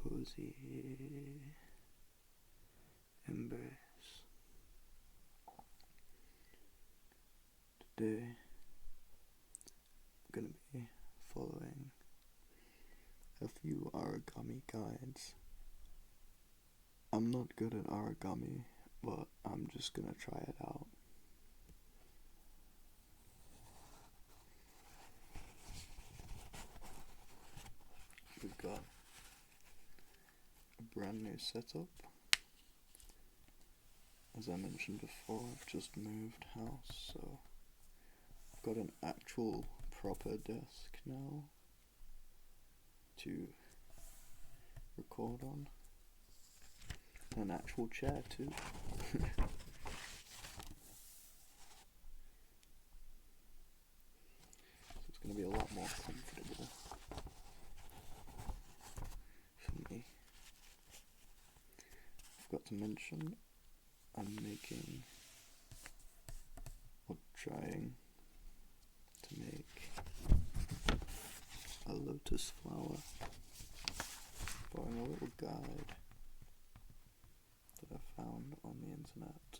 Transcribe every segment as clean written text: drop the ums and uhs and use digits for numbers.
cozy embrace. Today I'm gonna be following a few origami guides. I'm not good at origami, but I'm just gonna try it out. We've got a brand new setup. As I mentioned before, I've just moved house, so I've got an actual proper desk now to record on. An actual chair too. So it's going to be a lot more comfortable for me. I forgot to mention, I'm making or trying to make a lotus flower, following a little guide that I found on the internet.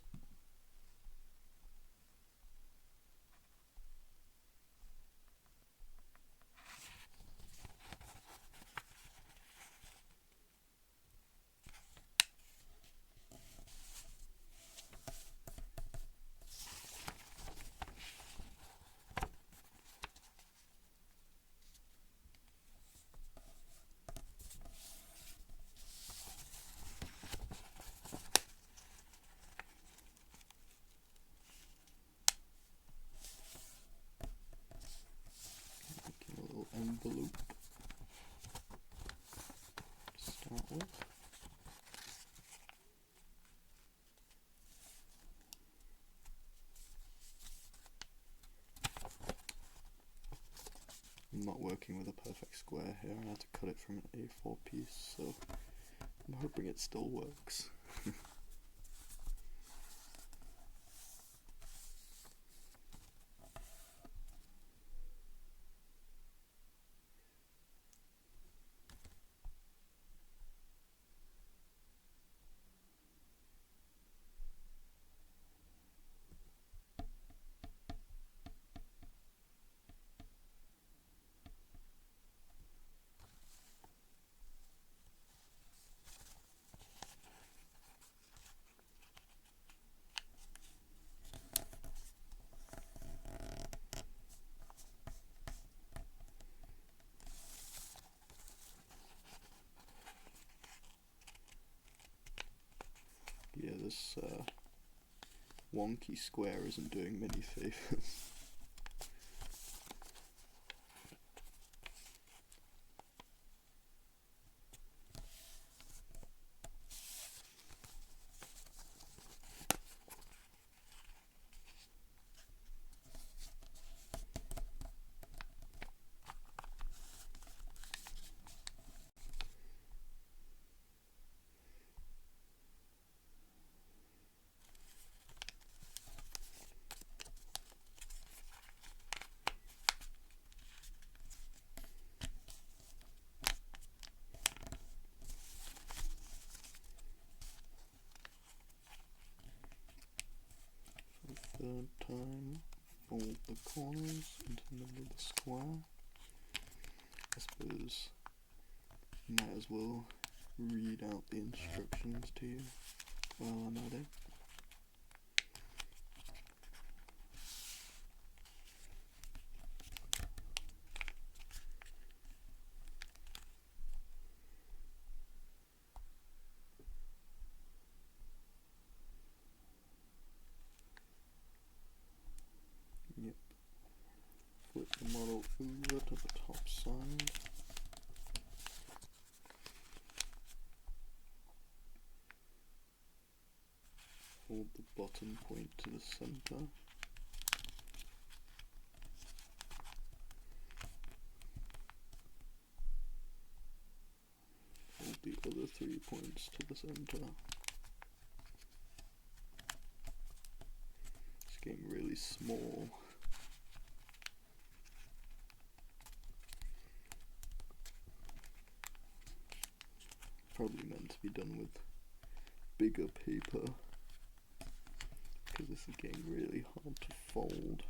Making a little envelope to start with. I'm not working with a perfect square here, I had to cut it from an A4 piece, so I'm hoping it still works. Yeah, this wonky square isn't doing many favors. Third time, fold the corners into the middle of the square. I suppose you might as well read out the instructions to you while I'm at it. Yep. Flip the model over to the top side. Hold the bottom point to the center. Hold the other 3 points to the center. It's getting really small. probably meant to be done with bigger paper, because this is getting really hard to fold.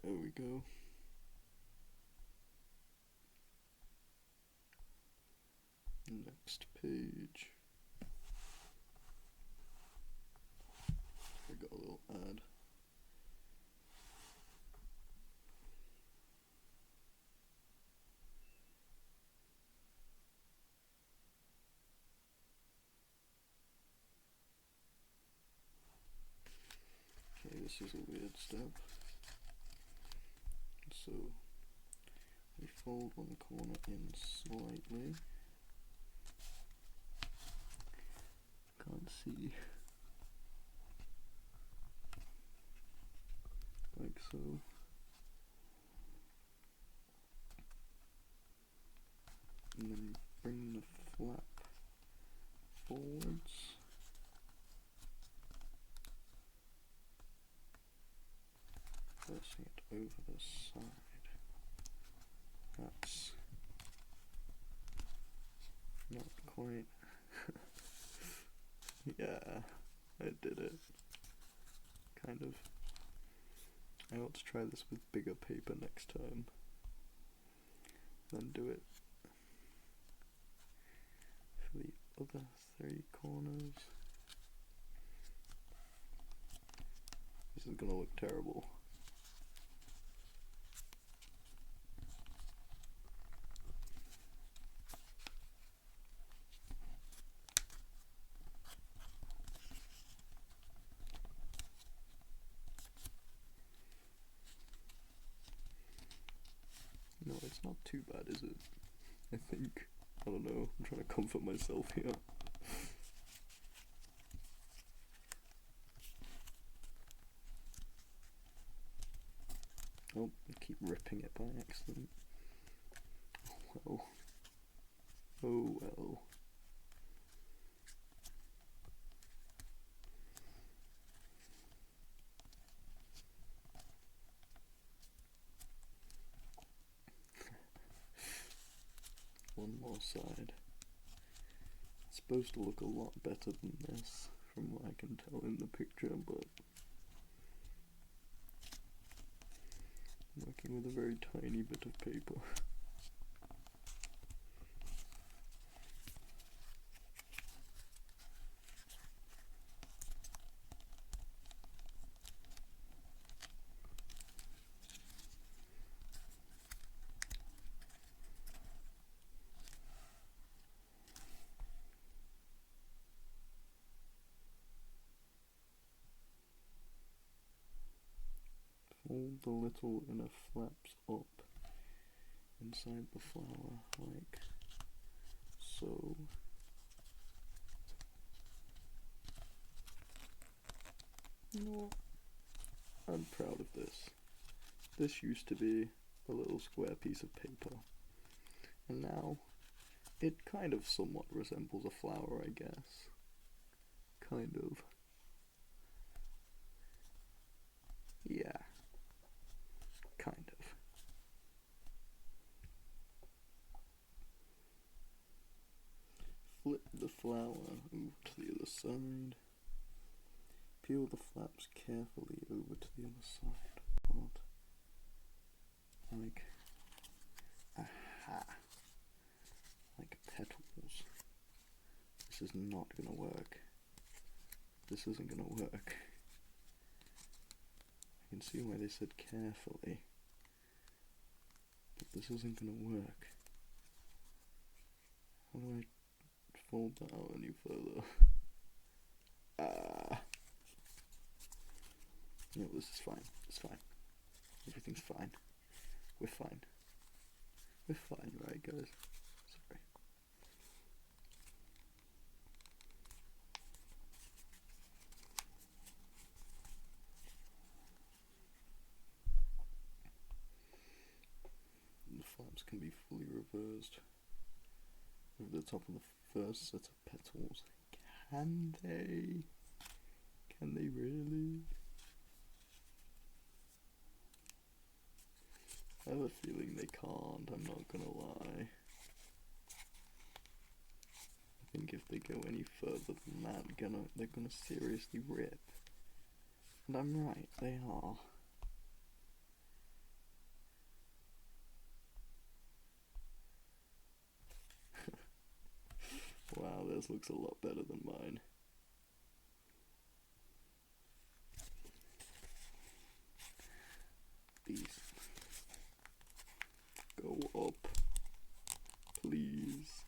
There we go. Next page. I got a little ad. Okay, this is a weird step. So we fold one corner in slightly. Can't see. Like so. And then bring the flap forwards. Pressing it over the side. That's not quite. Yeah, I did it. Kind of. I ought to try this with bigger paper next time. Then do it for the other 3 corners. This is gonna look terrible. No, it's not too bad, is it? I think. I don't know, I'm trying to comfort myself here. Oh, I keep ripping it by accident. Oh well. Oh well. One more side. It's supposed to look a lot better than this, from what I can tell in the picture, but I'm working with a very tiny bit of paper. Fold the little inner flaps up inside the flower, like so. You know what? I'm proud of this. This used to be a little square piece of paper, and now it kind of somewhat resembles a flower, I guess. Kind of. Yeah. Kind of. Flip the flower over to the other side. Peel the flaps carefully over to the other side. What? Like, aha. Like petals. This is not gonna work. This isn't gonna work. I can see why they said carefully. But this isn't gonna work. How do I fold that out any further? No, this is fine. It's fine. Everything's fine. We're fine. We're fine, right, guys? Sorry. The flaps can be fully reversed over the top of the first set of petals. Can they? Can they really? I have a feeling they can't, I'm not gonna lie. I think if they go any further than that, they're gonna seriously rip. And I'm right, they are. Wow, theirs looks a lot better than mine. These go up, please,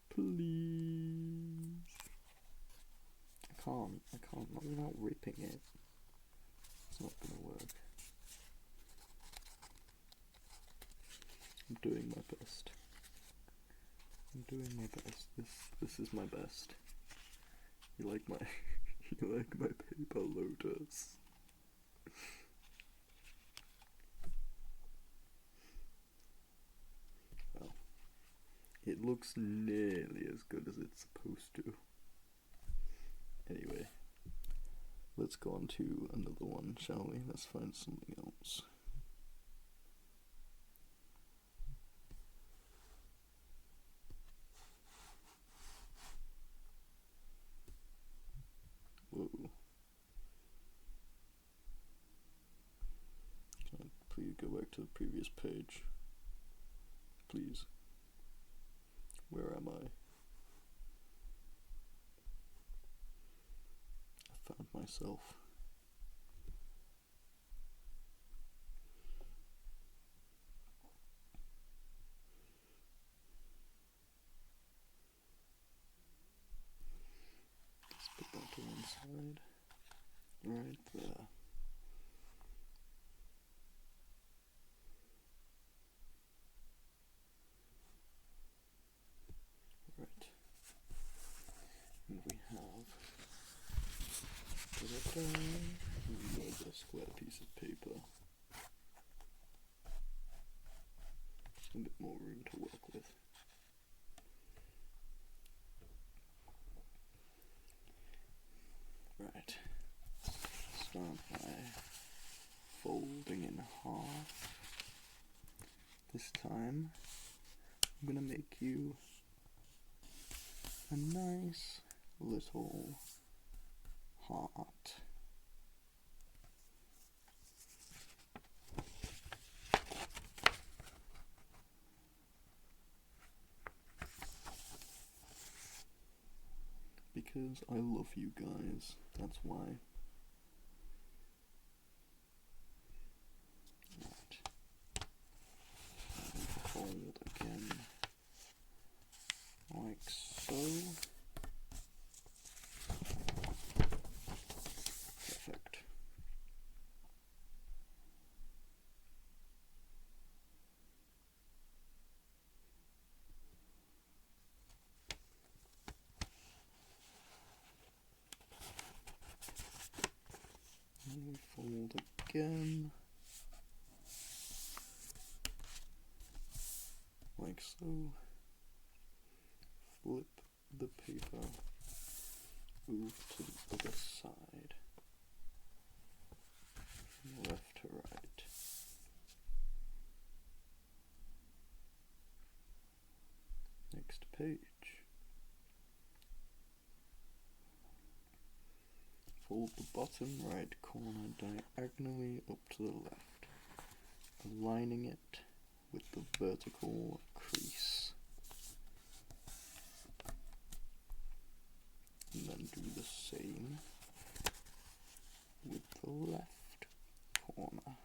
please. I can't, not without ripping it. It's not gonna work. I'm doing my best. I'm doing my best. This is my best. You like my you like my paper lotus? Well, it looks nearly as good as it's supposed to. Anyway, let's go on to another one, shall we? Let's find something else. Whoa. Can I please go back to the previous page? Please. Where am I? I found myself. Let's put that to one side. Right there. Right. And we have another square piece of paper. A bit more room to work with. Right. Start by folding in half. This time I'm gonna make you a nice little heart. Because I love you guys, that's why. Right. Fold again, like so. Perfect. And we fold again, like so. Flip the paper over to the other side, from left to right. Next page. Fold the bottom right corner diagonally up to the left, aligning it with the vertical crease. And then do the same with the left corner.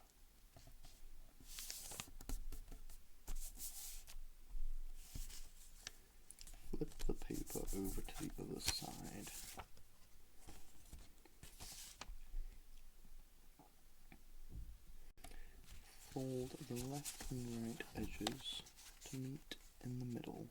Flip the paper over to the other side. Fold the left and right edges to meet in the middle.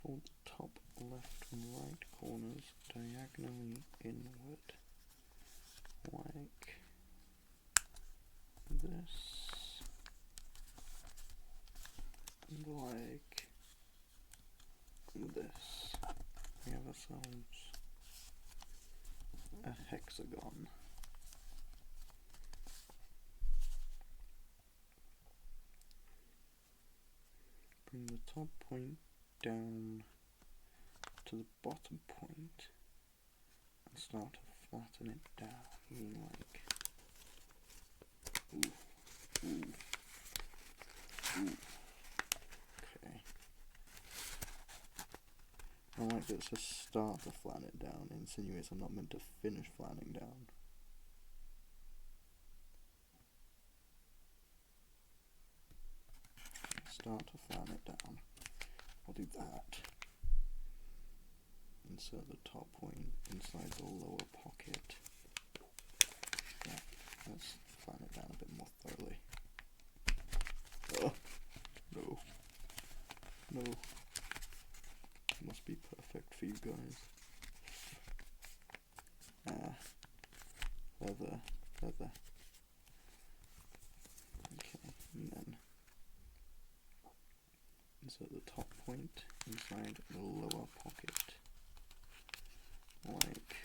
Fold the top left and right corners diagonally inward, like this, and like this. We have ourselves a hexagon. Bring the top point down to the bottom point and start to flatten it down, like ooh, ooh, ooh. Okay. I like that it's a start to flatten it down, insinuates I'm not meant to finish flattening down. Start to flatten it down. I'll do that. Insert the top point inside the lower pocket. Yeah, let's flatten it down a bit more thoroughly. Oh, no. No. It must be perfect for you guys. Leather. Okay, and then insert the top point inside the lower pocket, like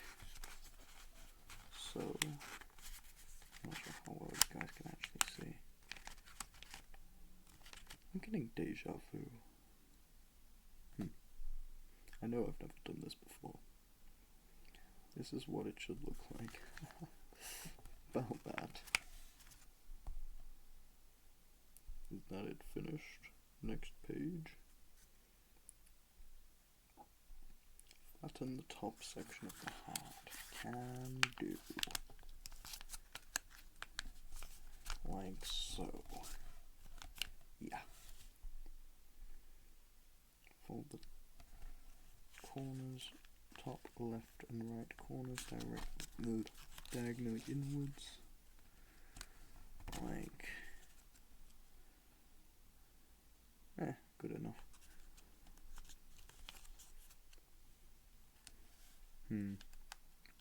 so. I'm not sure how well you guys can actually see. I'm getting deja vu. I know I've never done this before. This is what it should look like. About that. Is that it finished? Next page. Flatten the top section of the heart. Can do. Like so. Yeah. Fold the corners, top left and right corners diagonally inwards, like good enough.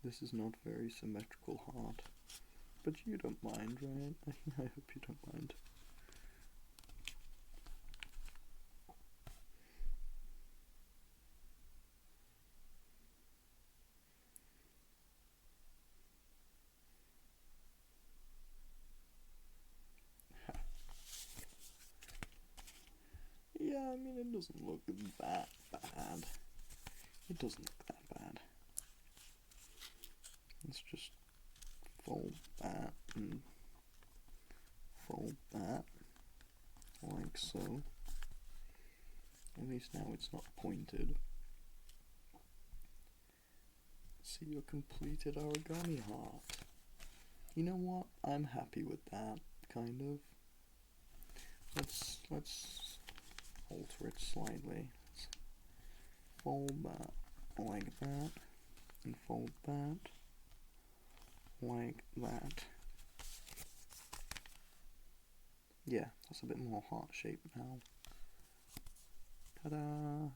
This is not very symmetrical heart, but you don't mind, right? I hope you don't mind. Yeah, I mean, it doesn't look that bad. It doesn't look that bad. Let's just fold that and fold that, like so. At least now it's not pointed. See your completed origami heart. You know what? I'm happy with that, kind of. Let's alter it slightly. Let's fold that like that, and fold that like that. Yeah, that's a bit more heart-shaped now. Ta-da!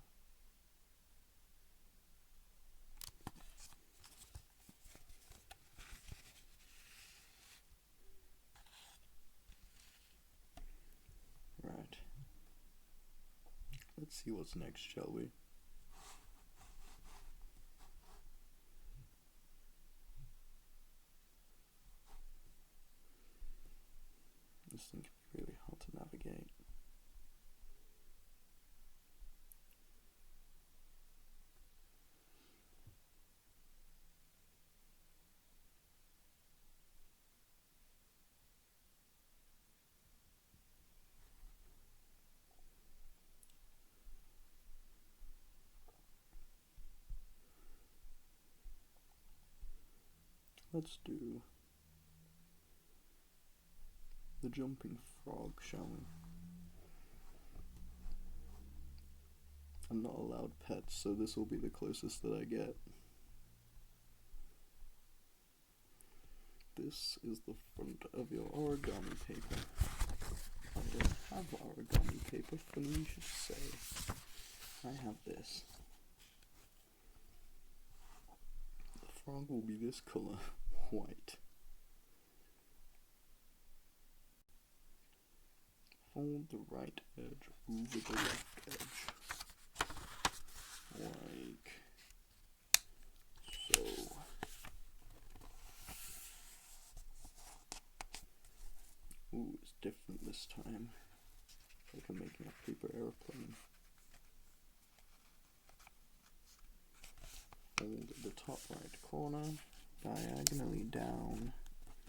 Right. Let's see what's next, shall we? This thing can be really hard to navigate. Let's do the jumping frog, shall we? I'm not allowed pets, so this will be the closest that I get. This is the front of your origami paper. I don't have origami paper, funny you should say. I have this. frog will be this colour, white. Fold the right edge over the left edge, like so. Ooh, it's different this time. It's like I'm making a paper airplane. Fold the top right corner diagonally down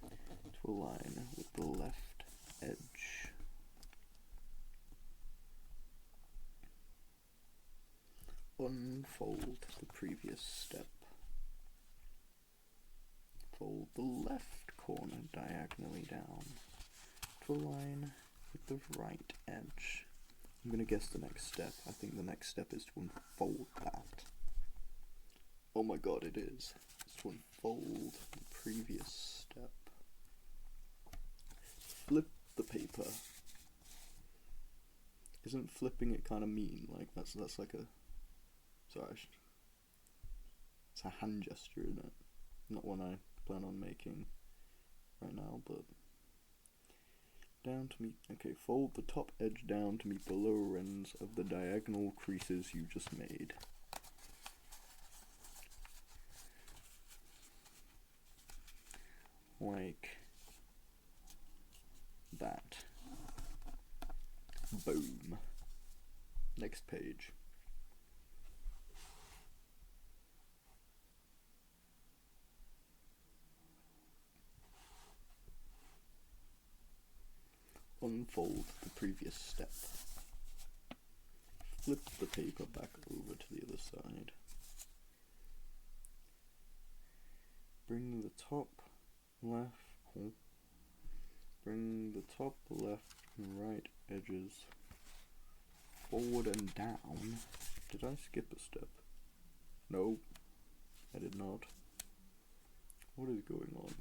to align with the left edge. Unfold the previous step. Fold the left corner diagonally down to align with the right edge. I'm going to guess the next step. I think the next step is to unfold that. Oh my god, it is. It's to unfold the previous step. Flip the paper. Isn't flipping it kind of mean? Like that's like a... Sorry. It's a hand gesture, isn't it? Not one I plan on making right now, but... Down to meet... Okay, fold the top edge down to meet the lower ends of the diagonal creases you just made. Like that. Boom. Next page. Unfold the previous step. Flip the paper back over to the other side. Bring the top left, and right edges forward and down. Did I skip a step? No, I did not. What is going on?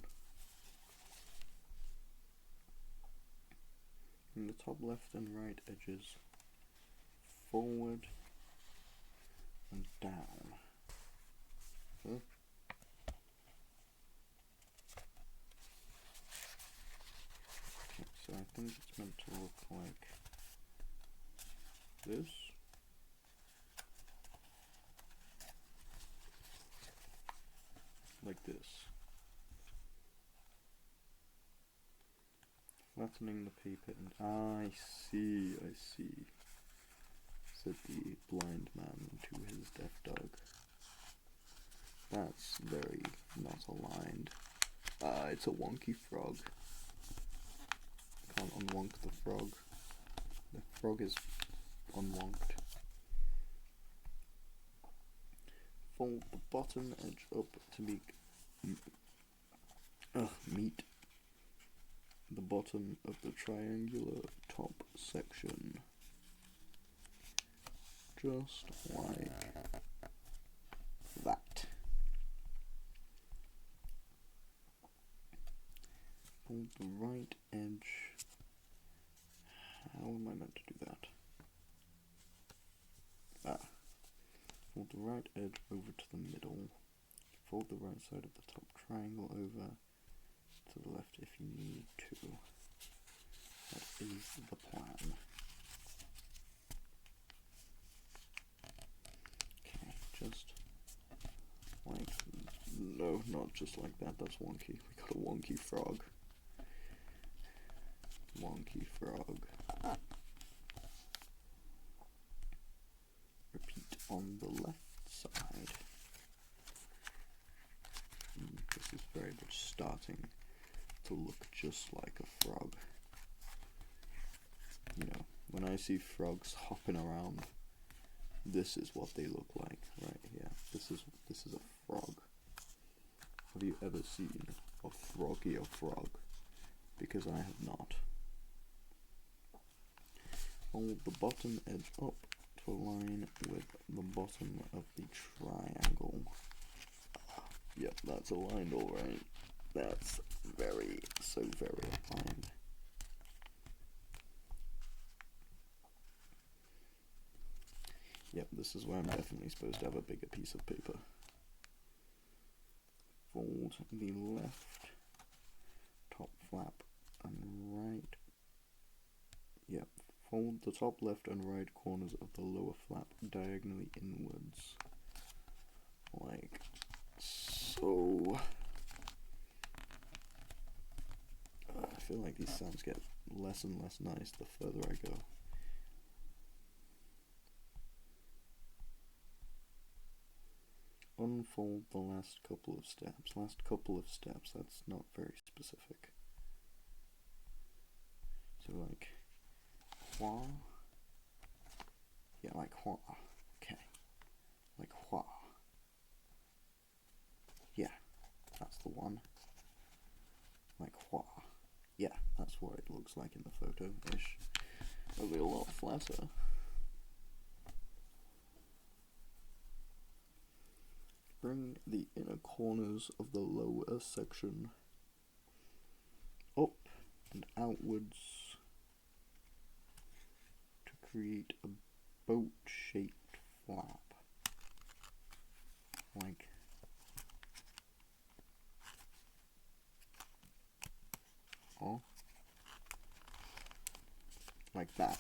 Bring the top left and right edges forward and down. Huh? So I think it's meant to look like this. Like this. Flattening the paper and I see, said the blind man to his deaf dog. That's very not aligned. It's a wonky frog. Can't unwonk the frog. The frog is unwonked. Fold the bottom edge up to meet the bottom of the triangular top section. Just like that. Fold the right edge. How am I meant to do that? Fold the right edge over to the middle. Fold the right side of the top triangle over to the left if you need to. That is the plan. Okay, just like... No, not just like that, that's wonky. We got a wonky frog. Wonky frog. Repeat on the left side. This is very much starting to look just like a frog. You know, when I see frogs hopping around, this is what they look like right here. This is a frog. Have you ever seen a froggy frog? Because I have not. Fold the bottom edge up to align with the bottom of the triangle. Yep, that's aligned alright. That's very aligned. Yep, this is where I'm definitely supposed to have a bigger piece of paper. fold the left top flap and right. Yep, fold the top left and right corners of the lower flap diagonally inwards, like so. I feel like these sounds get less and less nice the further I go. Unfold the last couple of steps. Last couple of steps, that's not very specific. So like, hua. Yeah, like hua. Okay. Like hua. Yeah, that's the one. Like hua. Yeah, that's what it looks like in the photo-ish. It'll be a lot flatter. Bring the inner corners of the lower section up and outwards to create a boat-shaped flap. Like like that.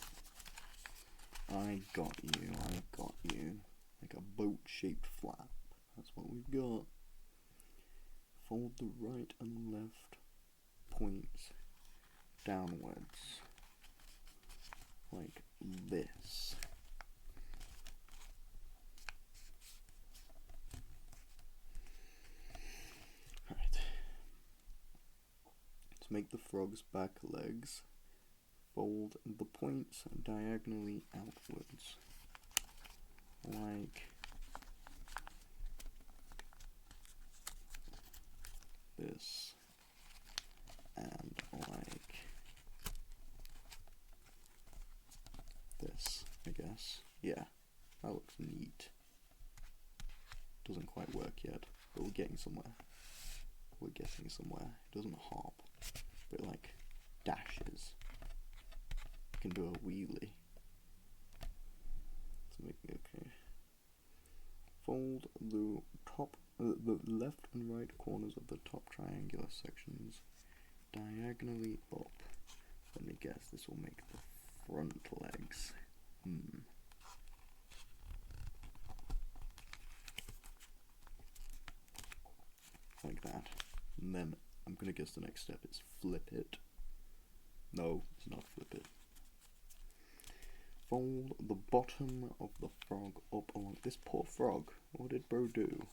I got you. Like a boat-shaped flap. That's what we've got. Fold the right and left points downwards. Like this. Right. To make the frog's back legs, fold the points diagonally outwards. Like this. And like this, I guess. Yeah, that looks neat. Doesn't quite work yet, but we're getting somewhere. It doesn't hop, but it like dashes. You can do a wheelie. Let's make it okay. Fold the top, the left and right corners of the top triangular sections diagonally up. Let me guess, this will make the front legs. Like that. And then I'm gonna guess the next step is flip it. No, it's not flip it. Fold the bottom of the frog up along this poor frog. What did bro do?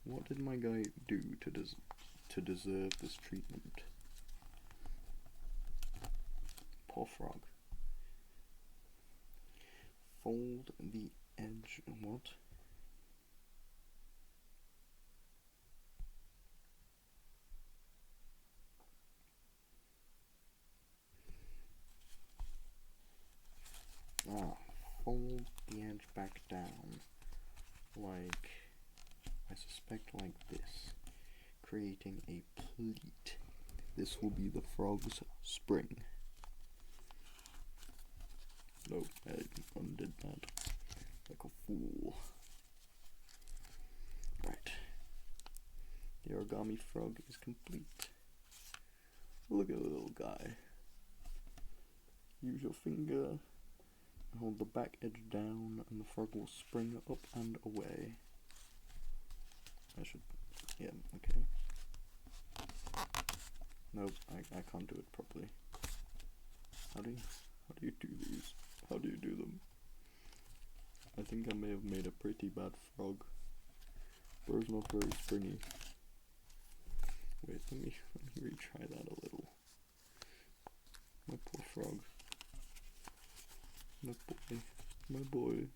What did my guy do to deserve this treatment? Poor frog. Fold the edge. What? Fold the edge back down, like, I suspect like this, creating a pleat. This will be the frog's spring. Nope, I undid that, like a fool. Right, the origami frog is complete. Look at the little guy. Use your finger. Hold the back edge down and the frog will spring up and away. Yeah, okay. Nope, I can't do it properly. How do you do these? How do you do them? I think I may have made a pretty bad frog. Bro's not very springy. Wait, let me retry that a little. My poor frog. My boy.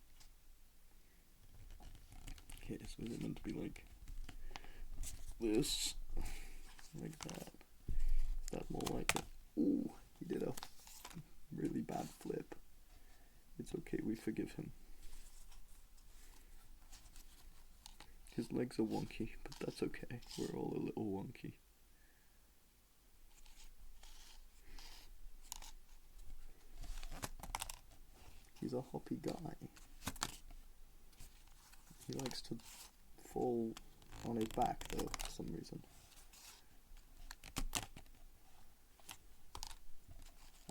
Okay, so is it meant to be like this? Like that? Is that more like it? Ooh, he did a really bad flip. It's okay, we forgive him. His legs are wonky, but that's okay. We're all a little wonky. He's a hoppy guy. He likes to fall on a back though, for some reason.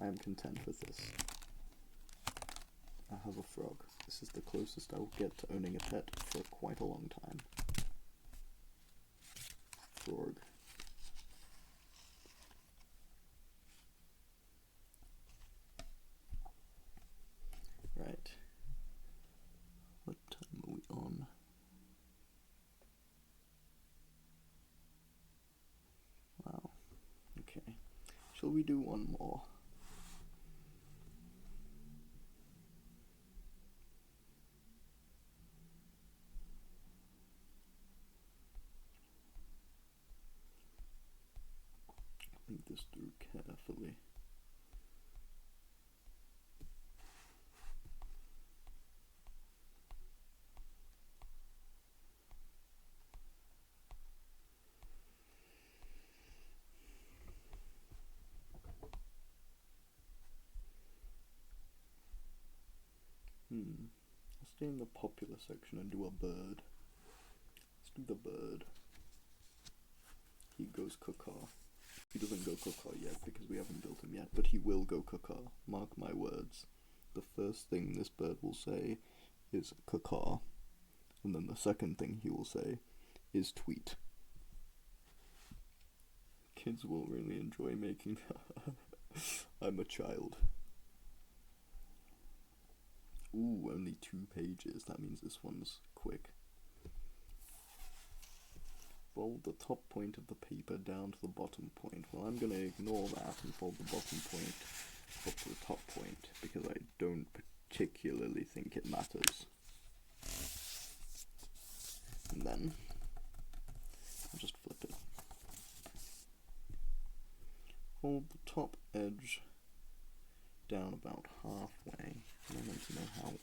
I am content with this. I have a frog. This is the closest I will get to owning a pet for quite a long time. Frog. Right. What time are we on? Wow. Okay. Shall we do one more? Think this through carefully. Let's stay in the popular section and do a bird. Let's do the bird. He goes caca. He doesn't go caca yet because we haven't built him yet, but he will go caca. Mark my words. The first thing this bird will say is caca, and then the second thing he will say is tweet. Kids will really enjoy making that. I'm a child. Ooh, only 2 pages. That means this one's quick. Fold the top point of the paper down to the bottom point. Well, I'm going to ignore that and fold the bottom point up to the top point because I don't particularly think it matters. And then I'll just flip it. Fold the top edge down about halfway. And I want to know how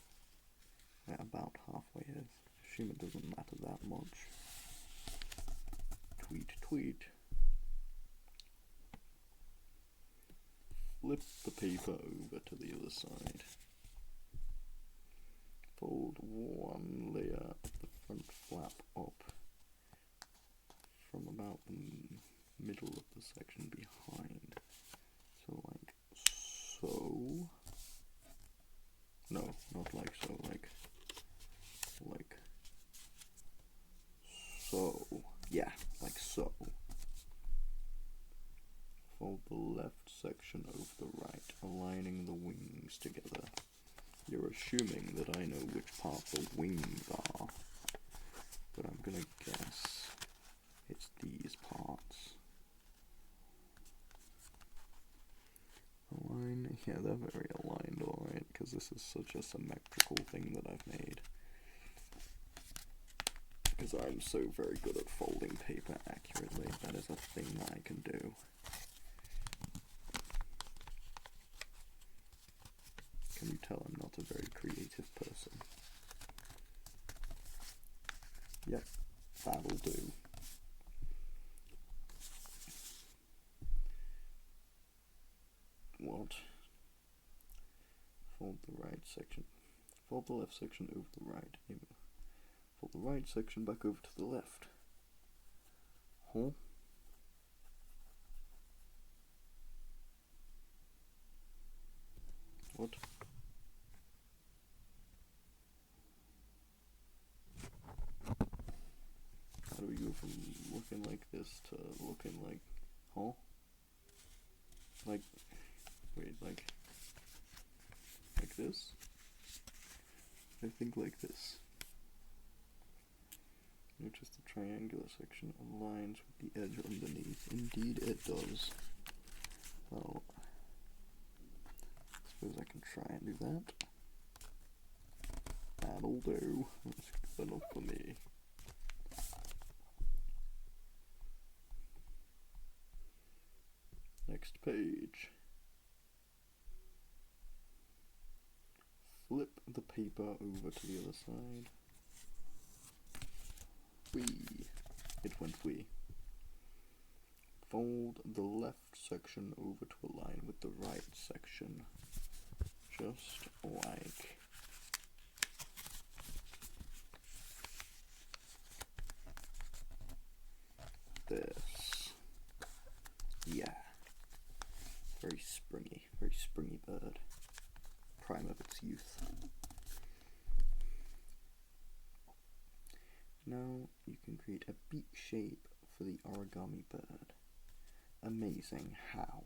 where about halfway is. I assume it doesn't matter that much. Tweet, tweet. Flip the paper over to the other side. Fold one layer of the front flap up from about the middle of the section behind. So like so. No, not like so, like so. Yeah, like so. Fold the left section over the right, aligning the wings together. You're assuming that I know which part the wings are, but I'm gonna guess it's these parts. Align, yeah, they're very aligned, alright, because this is such a symmetrical thing that I've made. Because I'm so very good at folding paper accurately, that is a thing that I can do. Can you tell I'm not a very creative person? Yep, that'll do. What? Fold the right section. Fold the left section over the right. Fold the right section back over to the left. Huh? What? How do we go from looking like this to looking like, huh? Like, wait, like this? I think like this. Notice the triangular section aligns with the edge underneath. Indeed it does. Well, I suppose I can try and do that. That'll do. That's good enough for me. Next page. Flip the paper over to the other side. Whee. It went whee. Fold the left section over to align with the right section. Just like Now you can create a beak shape for the origami bird. Amazing. How?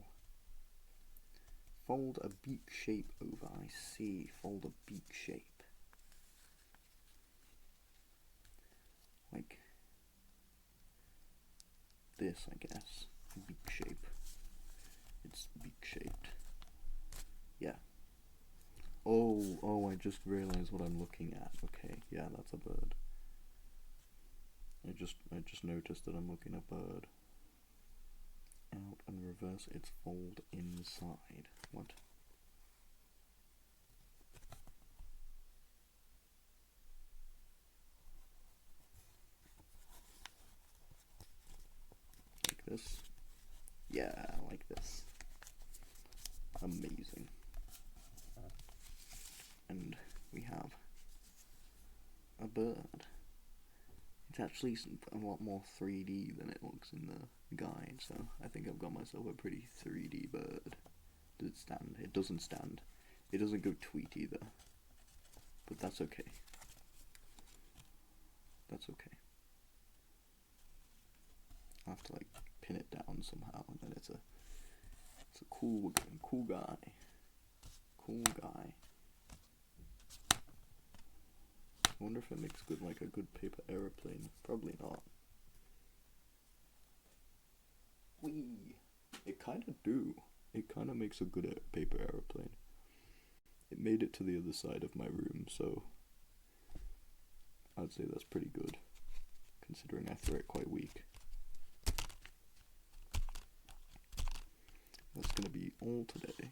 Fold a beak shape over. I see. Fold a beak shape. Like this, I guess. Beak shape. It's beak shaped. Yeah. Oh, I just realized what I'm looking at. Okay, yeah, that's a bird. I just noticed that I'm looking at a bird. Out and reverse its fold inside. What? Like this? Yeah, like this. Amazing. And we have a bird. It's actually a lot more 3D than it looks in the guide, so I think I've got myself a pretty 3D bird. Does it stand? It doesn't stand. It doesn't go tweet either. But that's okay. That's okay. I have to like pin it down somehow, and then it's a cool guy. Cool guy. I wonder if it makes a good paper aeroplane. Probably not. Whee! It kind of do. It kind of makes a good paper aeroplane. It made it to the other side of my room, so I'd say that's pretty good, considering I threw it quite weak. That's going to be all today.